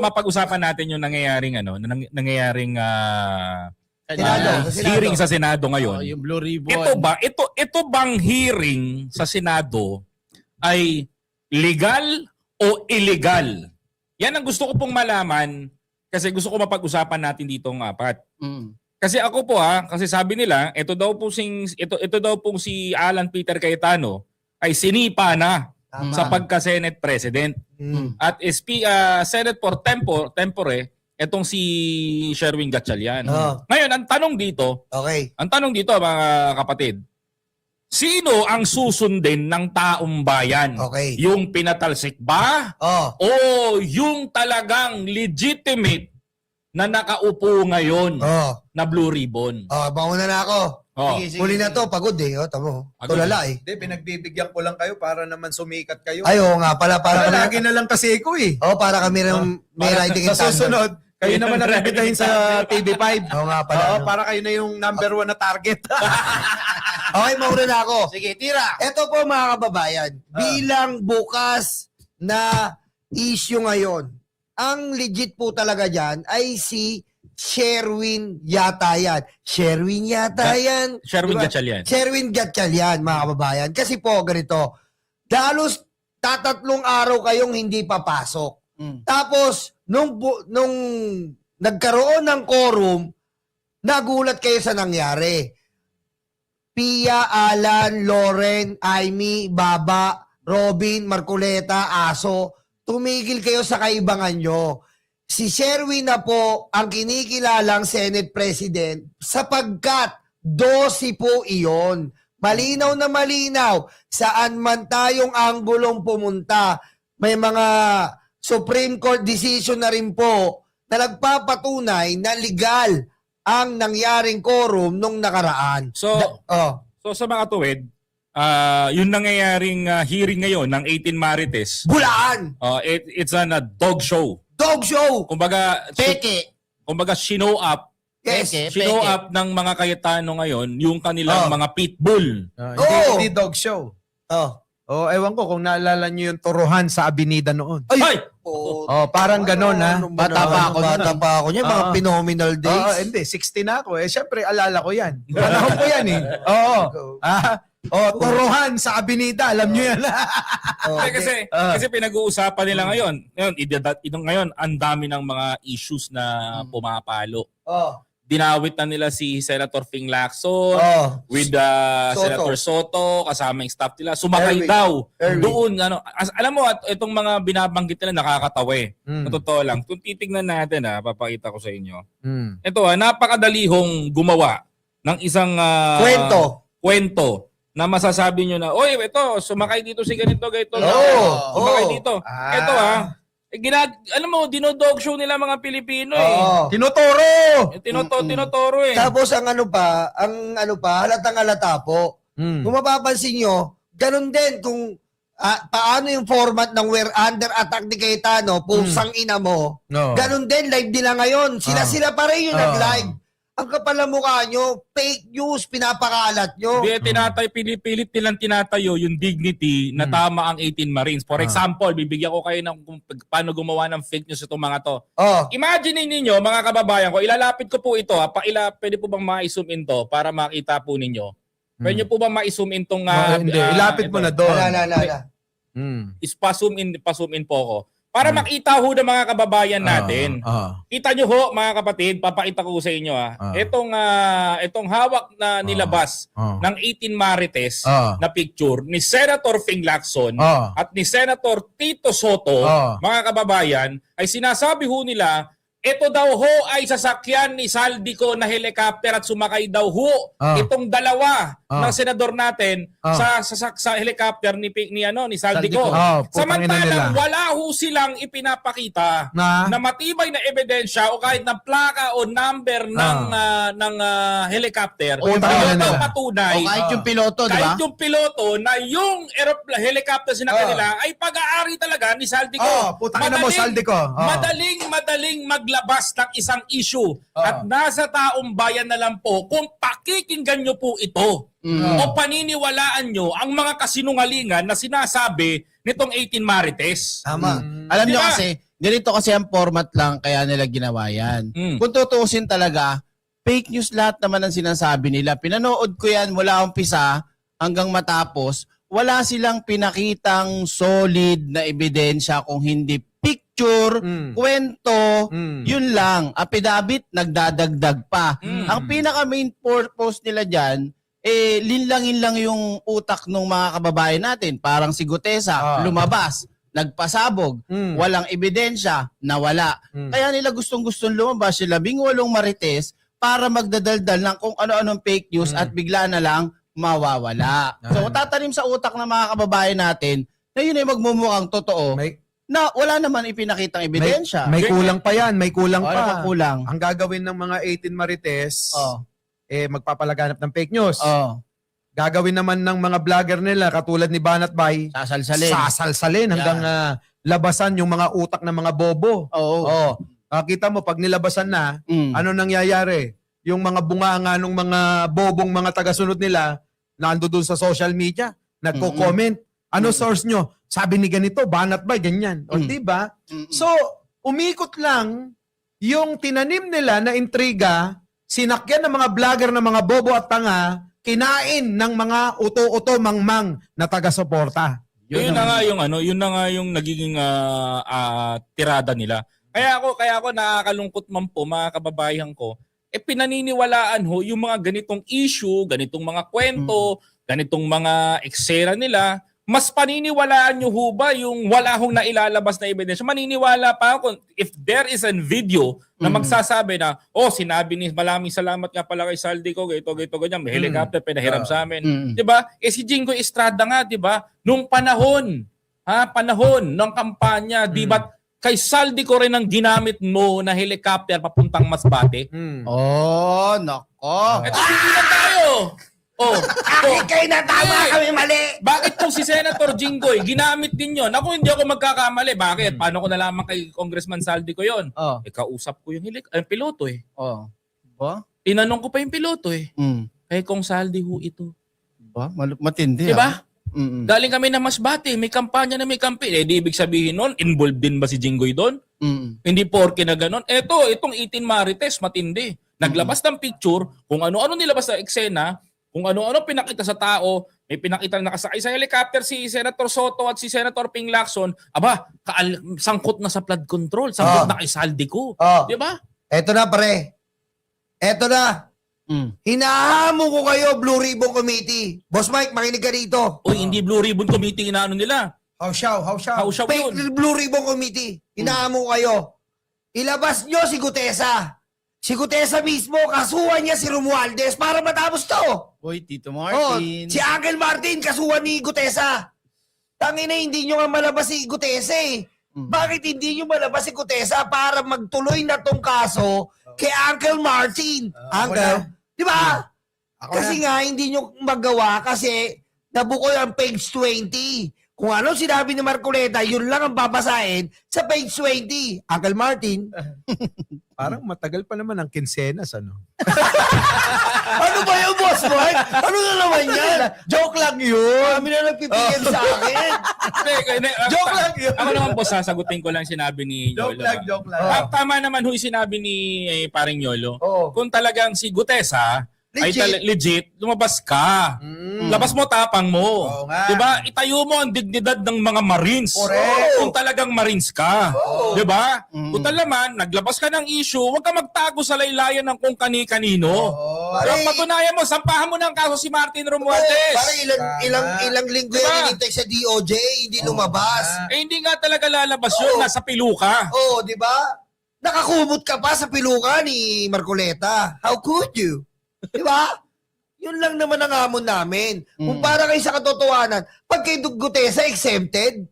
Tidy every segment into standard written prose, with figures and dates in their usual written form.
mapag-usapan natin yung nangyayaring nangyayaring Senado. hearing sa Senado ngayon. Yung Blue Ribbon. Ito bang hearing sa Senado ay legal o illegal? Yan ang gusto ko pong malaman kasi gusto ko mapag-usapan natin dito ng apat. Kasi ako po kasi sabi nila, ito daw pong si Alan Peter Cayetano ay sinipa na sa pagka-Senate President. At Senate for tempore, etong si Sherwin Gatchalian. Ngayon, ang tanong dito mga kapatid, sino ang susundin ng taong bayan? Okay. Yung pinatalsik ba? O yung talagang legitimate na nakaupo ngayon na Blue Ribbon? Mauna na ako. Huli na to, pagod eh. Tamo. Tulala eh. Hindi, pinagbibigyan ko lang kayo para naman sumikat kayo. Ay, oo nga pala. Para Lagi na lang kasi ko eh. para kami rin may riding in Sa tandem. susunod, kayo naman nakikitahin sa TV5. Oo nga pala. Oo, para kayo na yung number 1 na target. Okay, mauna na ako. Sige, tira. Ito po mga kababayan, bilang bukas na issue ngayon, ang legit po talaga dyan ay si Sherwin yata yan. Sherwin yata yan. Sherwin Diba? Gatchalian. Sherwin Gatchalian, mga kababayan. Kasi po, ganito, dalos tatatlong araw kayong hindi papasok. Tapos, nung nagkaroon ng quorum, nagulat kayo sa nangyari. Pia, Alan, Lauren, Amy, Baba, Robin, Marcoleta, Aso, tumigil kayo sa kaibangan nyo. Si Sherwin na po ang kinikilalang Senate President sapagkat 12 po iyon. Malinaw na malinaw, saan man tayong anggulong pumunta, may mga Supreme Court decision na rin po na nagpapatunay na legal ang nangyaring quorum nung nakaraan. So sa mga tuwid, yung nangyayaring hearing ngayon ng 18 Marites, Bulaan! it's a dog show. Dog show! Kumbaga, show up Yes. show up ng mga Cayetano ngayon yung kanilang mga pitbull. Hindi dog show. Ewan ko kung naalala nyo yung turuhan sa Avenida noon. Ay! Parang ganon ha. Bata pa ako niya, mga phenomenal days. Hindi, 60 na ako. Siyempre, alala ko yan. Panahon ko yan eh. Turuhan sa Avenida. Alam nyo yan. Kasi pinag-uusapan nila ngayon. Ngayon, ang dami ng mga issues na pumapalo. Dinawit na nila si Senator Fing Lacson with Senator Soto, kasama yung staff nila. Sumakay daw doon. Alam mo, itong mga binabanggit nila nakakatawa eh. Totoo lang. Kung titignan natin, papakita ko sa inyo. Ito, napakadalihong gumawa ng isang kwento na masasabi nyo na, oy, ito, sumakay dito si ganito. Sumakay dito. Ito alam mo, dinodog show nila mga Pilipino eh. Tinotoro eh. Tapos ang halatang halata po. Kung mapapansin nyo, ganun din kung paano yung format ng We're Under Attack ni Cayetano, pusang ina mo. Ganun din, live nila ngayon. Sila pa rin yung nag-live. Ang kapal ng mukha nyo, fake news, pinapakalat nyo. Pinipilit nilang tinatayo yung dignity na tama ang 18 Marines. For example, bibigyan ko kayo ng kung paano gumawa ng fake news itong mga to. Imagine ninyo, mga kababayan ko, ilalapit ko po ito. Pwede po bang ma-zoom in to para makita po ninyo? Pwede nyo po bang ma-zoom in tong... Hindi, ilapit mo na doon. Pa-zoom in po ako. Para makita ho ng mga kababayan natin. Kita nyo ho, mga kapatid, papakita ko sa inyo. Itong hawak na nilabas ng 18 Marites na picture ni Senator Fing Lacson at ni Senator Tito Soto, mga kababayan, ay sinasabi ho nila, ito daw ho ay sasakyan ni Saldico na helicopter at sumakay daw ho itong dalawa ng senador natin sa helicopter ni Saldico. Samantalang wala ho silang ipinapakita na matibay na ebidensya o kahit na plaka o number ng helicopter na patunay. O kahit yung piloto, di ba? Kahit yung piloto na yung helicopter sinakay nila ay pag-aari talaga ni Saldico. Madaling maglabas ng isang issue at nasa taong bayan na lang po kung pakikinggan nyo po ito o paniniwalaan nyo ang mga kasinungalingan na sinasabi nitong 18 Marites. Tama. Alam nyo Diba? kasi, ganito kasi ang format lang kaya nila ginawa yan. Kung tutuusin talaga, fake news lahat naman ang sinasabi nila. Pinanood ko yan mula umpisa hanggang matapos. Wala silang pinakitang solid na ebidensya kung hindi picture, kwento, yun lang. Affidavit, nagdadagdag pa. Ang pinaka main purpose nila dyan, linlangin lang yung utak ng mga kababayan natin. Parang si Gutesa, lumabas, nagpasabog, walang ebidensya, nawala. Kaya nila gustong-gustong lumabas sila 18 marites para magdadaldal ng kung ano-anong fake news at bigla na lang mawawala. So tatanim sa utak ng mga kababayan natin na yun ay magmumukhang totoo na wala naman ipinakitang ebidensya. May kulang pa yan, may kulang pa. Kulang. Ang gagawin ng mga 18 marites, magpapalaganap ng fake news. Gagawin naman ng mga vlogger nila katulad ni Banat Bay, sasalsalin hanggang labasan yung mga utak ng mga bobo. Nakita mo pag nilabasan na, ano nangyayari? Yung mga bunganga ng mga bobong mga tagasunod nila nando doon sa social media, nagko-comment. Ano source nyo? Sabi ni ganito, Banat Bay, ganyan. O diba? So, umikot lang yung tinanim nila na intriga, sinakyan ng mga vlogger ng mga bobo at tanga, kinain ng mga uto-uto mangmang na taga-suporta. Yun na nga yung yun na nga yung nagiging tirada nila. Kaya ako nakakalungkot man po mga kababayan ko, pinaniniwalaan ho yung mga ganitong issue, ganitong mga kwento, ganitong mga eksena nila. Mas paniniwalaan nyo ho ba yung wala hong nailalabas na ebidensya? Maniniwala pa ako if there is a video na magsasabi na, sinabi ni maraming salamat nga pala kay Saldi ko, ganyan, may helicopter pinahiram sa amin. Diba? Si Jingo Estrada nga, diba? Nung panahon ng kampanya, diba? Kay Saldi ko rin ang ginamit mo na helicopter papuntang Masbate. Nako. Ito, hindi na tayo. Kayo na tama, kami mali. Bakit kung si Senator Jinggoy, ginamit din yun? Ako hindi ako magkakamali. Bakit? Paano ko nalaman kay Congressman Saldi ko yun? Kausap ko yung piloto eh. Tinanong ko pa yung piloto eh. Kay Kong Saldi ho ito. Matindi. Diba? Galing kami na Masbate, may kampanya na may campaign. Di ibig sabihin nun, involved din ba si Jinggoy doon? Hindi porke na ganon. Itong 18 Marites, matindi. Naglabas ng picture, kung ano-ano nilabas sa eksena, kung ano-ano pinakita sa tao, may pinakita na nakasakay sa helicopter si Senator Soto at si Senator Ping Lacson, sangkot na sa flood control, sangkot na kay Saldi ko. Di ba? Eto na pare. Eto na. Hinahamon ko kayo, Blue Ribbon Committee. Boss Mike, makinig ka dito. Uy, hindi Blue Ribbon Committee inaano nila. Hausyaw Fake yun. Blue Ribbon Committee. Hinahamon ko kayo. Ilabas nyo si Gutesa. Si Gutesa mismo, kasuhan niya si Romualdez para matapos to. Uy, Tito Martin. Si Uncle Martin, kasuhan ni Gutesa. Tangina, hindi nyo nga malabas si Gutesa eh. Bakit hindi nyo malabas si Gutesa para magtuloy na tong kaso kay Uncle Martin? Uncle, di ba? Kasi nga, hindi nyo magawa kasi nabuko ang page 20. Kung ano sinabi ni Marcoleta, yun lang ang babasahin sa page 20. Uncle Martin. Parang matagal pa naman ang kinsenas, ano? Ano ba yung boss, Mike? Ano na naman yan? Joke lang yun! Kami na nagpipigil sa akin. Joke lang yun. Ako naman po, sasagutin ko lang sinabi ni Yolo. Joke lang. Tama naman yung sinabi ni paring Yolo. Kung talagang si Gutesa, legit, lumabas ka. Labas mo, tapang mo. Diba? Itayo mo ang dignidad ng mga Marines. Kung talagang Marines ka. Diba? Kung talaman, naglabas ka ng issue, huwag ka magtago sa laylayan ng kung kani-kanino. Patunayan mo, sampahan mo ng kaso si Martin Romualdez. Parang ilang linggo yan inintay sa DOJ, hindi lumabas. Hindi nga talaga lalabas yun, nasa piluka. Di ba? Nakakumot ka pa sa piluka ni Marcoleta. How could you? Di ba? Yun lang naman ang hamon namin. Kung para kayo sa katotohanan, pag kay Gutesa exempted,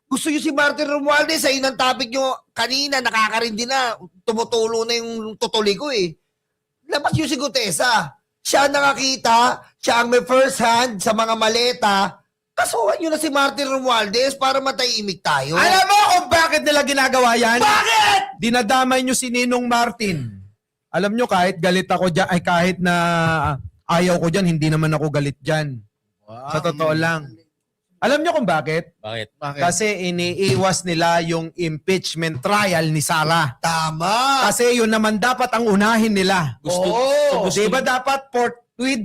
gusto nyo si Martin Romualdez, ayun ang topic nyo kanina, nakakarindi na, tumutulo na yung tutuli ko eh. Labas nyo si Gutesa. Siya nakakita, siya ang may first hand sa mga maleta, kasuhan nyo na si Martin Romualdez para matahimik tayo. Alam mo kung bakit nila ginagawa yan? Bakit? Dinadamay nyo si Ninong Martin. Alam nyo, kahit galit ako dyan, ay kahit na ayaw ko dyan, hindi naman ako galit dyan. Sa totoo lang. Alam niyo kung bakit? Bakit? Kasi iniiwas nila yung impeachment trial ni Sara. Tama. Kasi yun naman dapat ang unahin nila. Oo. Di ba dapat forthwith?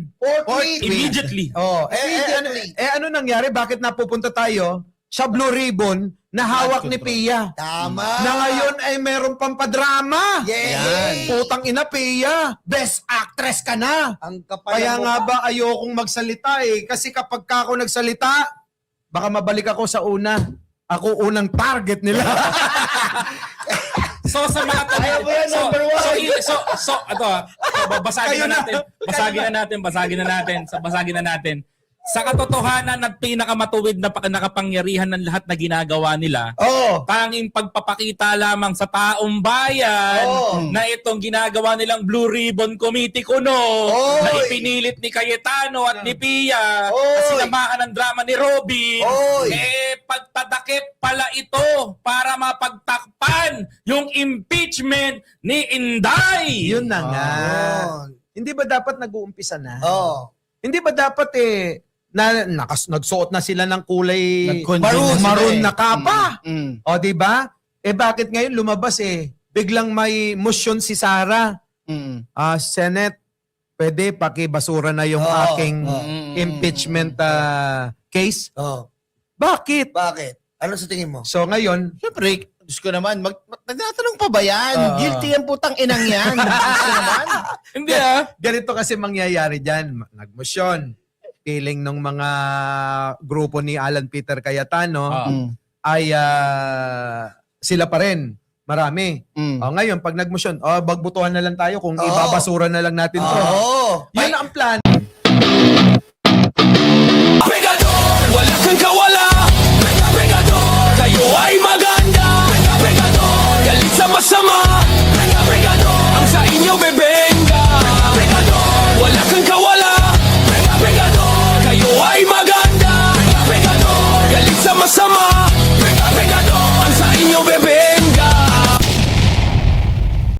Immediately. Immediately. Ano nangyari? Bakit napupunta tayo sa Blue Ribbon na hawak ni Pia? Tama. Na ngayon ay meron pang padrama. Yay! Putang ina, Pia. Best actress ka na. Ang kapal Kaya mo nga pa. ba ayokong magsalita eh. Kasi kapag ka ako nagsalita, baka mabalik ako sa una. Ako unang target nila. So sa mga Ayaw mo yan, number one. basagin Kayo na na. natin. Basagin na natin. Sa katotohanan at pinakamatuwid na nakapangyarihan ng lahat na ginagawa nila, Oo. tanging pagpapakita lamang sa taong bayan Oo. na itong ginagawa nilang Blue Ribbon Committee kuno Oy. na ipinilit ni Cayetano at ni Pia Oy. na sinamahan ng drama ni Robin, Oy. pagtadakip pala ito para mapagtakpan yung impeachment ni Inday. Yun na nga. Yun. Hindi ba dapat nag-uumpisa na? Oo. Hindi ba dapat nagsuot na sila ng kulay Nag-convince maroon sila na kapa? Mm. O di ba? Bakit ngayon lumabas biglang may motion si Sara. Mm. Senate, pwede pakibasura na yung Oo. aking impeachment case. Oo. Bakit? Bakit? Ano sa tingin mo? So ngayon, Siyempre, Diyos ko naman, nagtatanong pa ba yan? Guilty ang putang inang yan. Diyos ko naman. Hindi ganito kasi mangyayari dyan. Nagmotion. Feeling ng mga grupo ni Alan Peter Cayetano ay sila pa rin. Marami. Ngayon, pag nagmotion, bagbutuhan na lang tayo kung ibabasura na lang natin to. Oo. Yun ang plan.